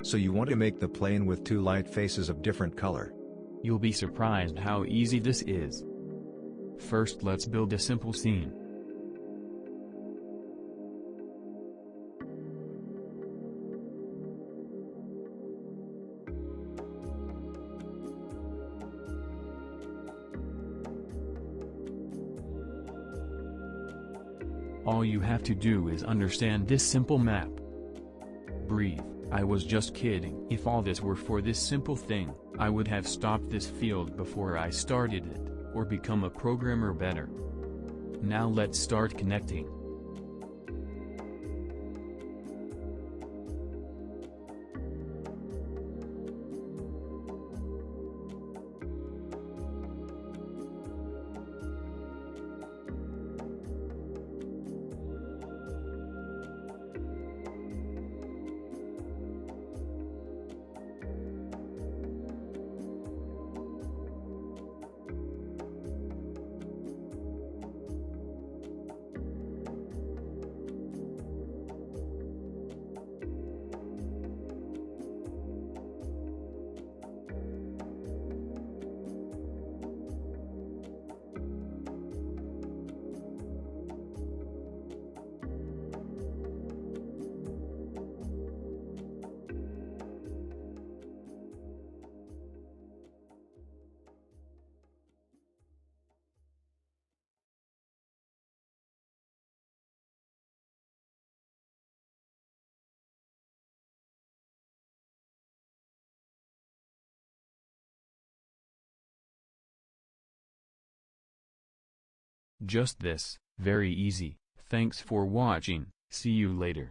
So you want to make the plane with two light faces of different color. You'll be surprised how easy this is. First, let's build a simple scene. All you have to do is understand this simple map. Breathe. I was just kidding. If all this were for this simple thing, I would have stopped this field before I started it, or become a programmer better. Now let's start connecting. Just this, very easy. Thanks for watching, see you later.